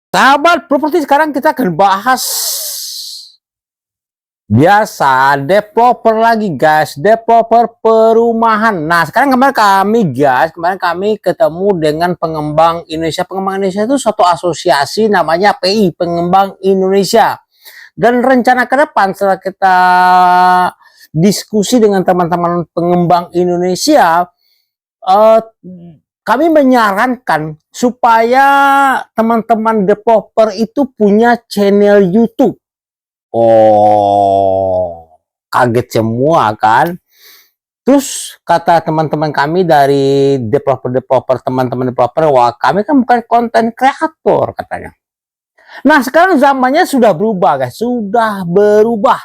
Sahabat properti, sekarang kita akan bahas biasa developer lagi guys, developer perumahan. Nah sekarang kemarin kami ketemu dengan pengembang Indonesia. Pengembang Indonesia itu suatu asosiasi namanya PI, Pengembang Indonesia. Dan rencana ke depan setelah kita diskusi dengan teman-teman pengembang Indonesia, uh, kami menyarankan supaya teman-teman developer itu punya channel YouTube. Oh, kaget semua kan? Terus kata teman-teman kami dari teman-teman developer, wah kami kan bukan konten kreator katanya. Nah sekarang zamannya sudah berubah guys, sudah berubah.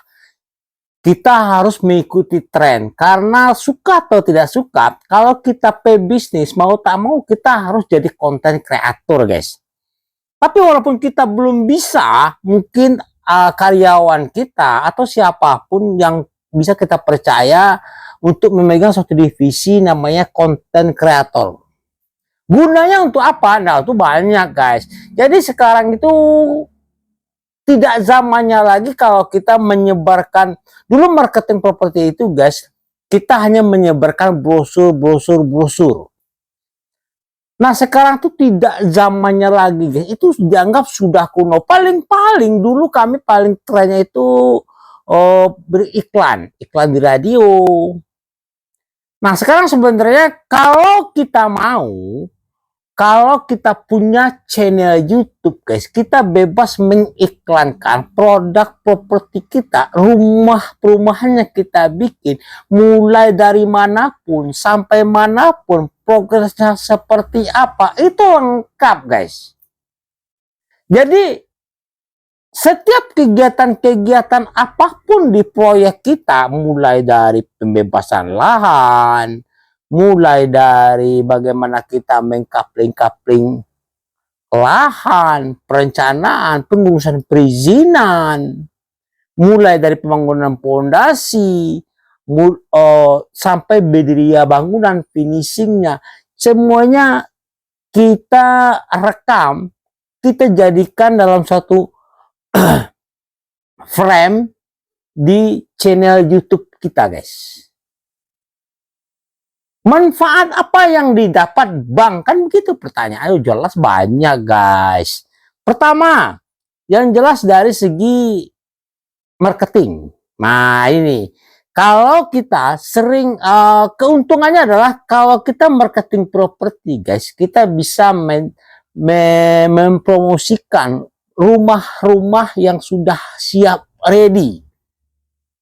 Kita harus mengikuti tren, karena suka atau tidak suka, kalau kita pebisnis mau tak mau kita harus jadi konten kreator guys. Tapi walaupun kita belum bisa, mungkin karyawan kita atau siapapun yang bisa kita percaya untuk memegang suatu divisi namanya konten kreator. Gunanya untuk apa? Nah itu banyak guys. Jadi sekarang itu tidak zamannya lagi kalau kita menyebarkan, dulu marketing properti itu guys, kita hanya menyebarkan brosur. Nah sekarang tuh tidak zamannya lagi guys, itu dianggap sudah kuno. Paling dulu kami paling trennya itu beriklan, iklan di radio. Nah sekarang sebenarnya kalau kita punya channel YouTube guys, kita bebas mengiklankan produk properti kita, rumah perumahannya kita bikin, mulai dari manapun sampai manapun, progresnya seperti apa, itu lengkap guys. Jadi setiap kegiatan-kegiatan apapun di proyek kita, mulai dari pembebasan lahan, mulai dari bagaimana kita mengkapling lahan, perencanaan, pengurusan perizinan, mulai dari pembangunan pondasi, sampai bediria bangunan, finishingnya, semuanya kita rekam, kita jadikan dalam suatu frame di channel YouTube kita guys. Manfaat apa yang didapat bang? Kan begitu pertanyaan. Ayo jelas banyak guys. Pertama, yang jelas dari segi marketing. Nah ini, kalau kita sering, keuntungannya adalah kalau kita marketing properti guys, kita bisa mempromosikan rumah-rumah yang sudah siap ready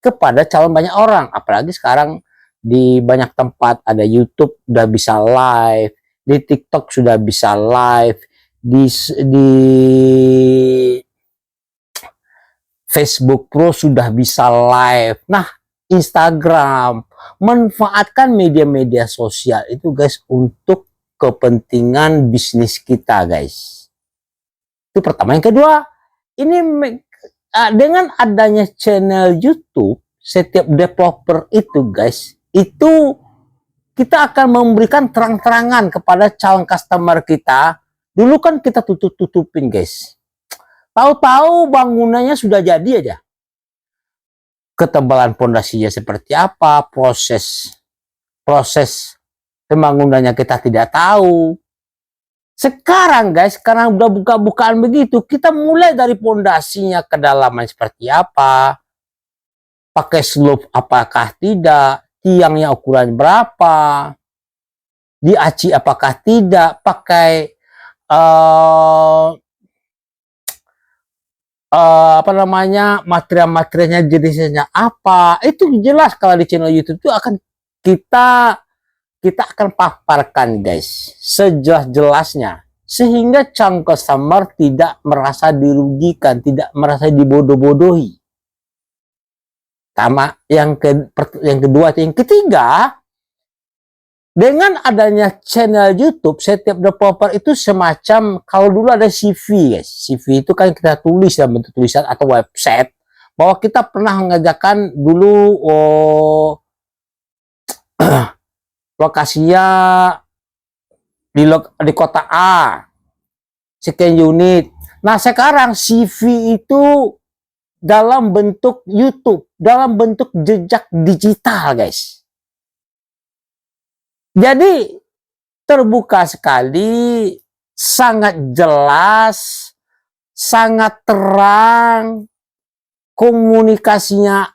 kepada calon banyak orang. Apalagi sekarang di banyak tempat ada YouTube udah bisa live, di TikTok sudah bisa live, di Facebook Pro sudah bisa live. Nah, Instagram, manfaatkan media-media sosial itu guys untuk kepentingan bisnis kita guys. Itu pertama. Yang kedua, ini dengan adanya channel YouTube, setiap developer itu guys, itu kita akan memberikan terang-terangan kepada calon customer kita. Dulu kan kita tutupin guys, tahu-tahu bangunannya sudah jadi aja, ketebalan pondasinya seperti apa, proses pembangunannya kita tidak tahu. Sekarang guys, karena udah buka-bukaan begitu, kita mulai dari pondasinya, kedalaman seperti apa, pakai slope apakah tidak, tiangnya ukuran berapa, diaci apakah tidak, pakai apa namanya, materialnya jenisnya apa, itu jelas kalau di channel YouTube itu akan kita akan paparkan guys sejelas-jelasnya, sehingga calon customer tidak merasa dirugikan, tidak merasa dibodoh-bodohi. Sama yang kedua. Yang ketiga, dengan adanya channel YouTube, setiap developer itu semacam, kalau dulu ada CV guys, CV itu kan kita tulis dalam bentuk tulisan atau website, bahwa kita pernah mengerjakan dulu lokasinya di kota A, sekian unit, Nah, sekarang CV itu dalam bentuk YouTube, dalam bentuk jejak digital, guys. Jadi terbuka sekali, sangat jelas, sangat terang, komunikasinya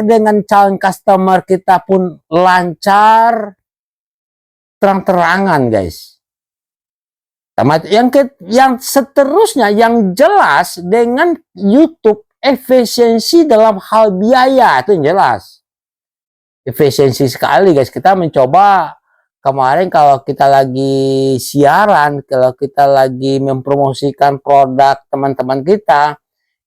dengan calon customer kita pun lancar, terang-terangan, guys. Yang seterusnya, yang jelas dengan YouTube, efisiensi dalam hal biaya itu yang jelas. Efisiensi sekali, guys. Kita mencoba kemarin kalau kita lagi siaran, kalau kita lagi mempromosikan produk teman-teman kita,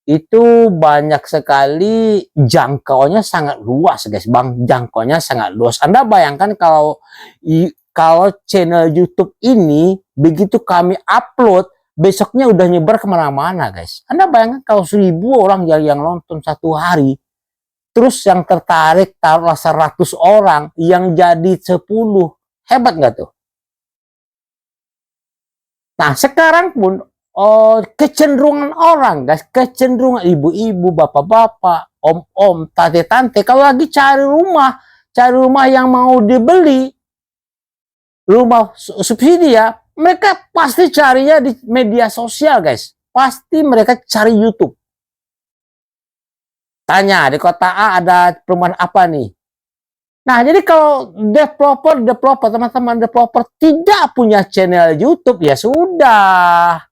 itu banyak sekali jangkauannya sangat luas, guys. Jangkauannya sangat luas. Anda bayangkan kalau channel YouTube ini begitu kami upload, besoknya udah nyebar kemana-mana, guys. Anda bayangkan kalau 1.000 orang yang nonton satu hari, terus yang tertarik taruhlah 100 orang, yang jadi 10, hebat nggak tuh? Nah, sekarang pun kecenderungan orang, guys, kecenderungan ibu-ibu, bapak-bapak, om-om, tante-tante, kalau lagi cari rumah yang mau dibeli, rumah subsidi ya, mereka pasti carinya di media sosial, guys. Pasti mereka cari YouTube. Tanya, di kota A ada perumahan apa nih? Nah, jadi kalau developer, teman-teman developer tidak punya channel YouTube, ya sudah.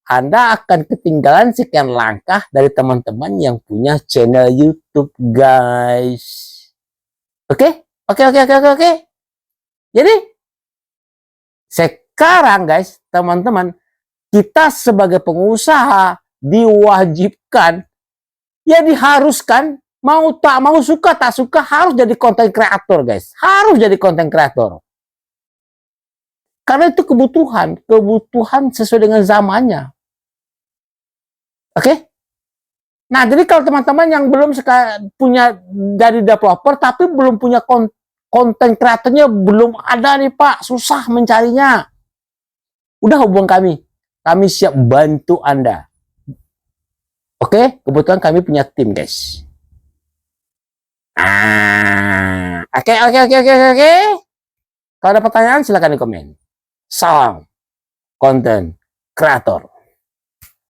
Anda akan ketinggalan sekian langkah dari teman-teman yang punya channel YouTube, guys. Oke? Oke. Jadi, sekarang, guys, teman-teman, kita sebagai pengusaha diwajibkan, ya diharuskan, mau tak mau, suka tak suka, harus jadi konten kreator, guys. Harus jadi konten kreator. Karena itu kebutuhan sesuai dengan zamannya. Oke? Nah, jadi kalau teman-teman yang belum punya dari developer, tapi belum punya konten kreatornya, belum ada nih Pak, susah mencarinya. Udah hubung kami siap bantu Anda. Oke? Kebetulan kami punya tim, guys. Oke. Kalau ada pertanyaan, silakan di komen. Salam konten kreator.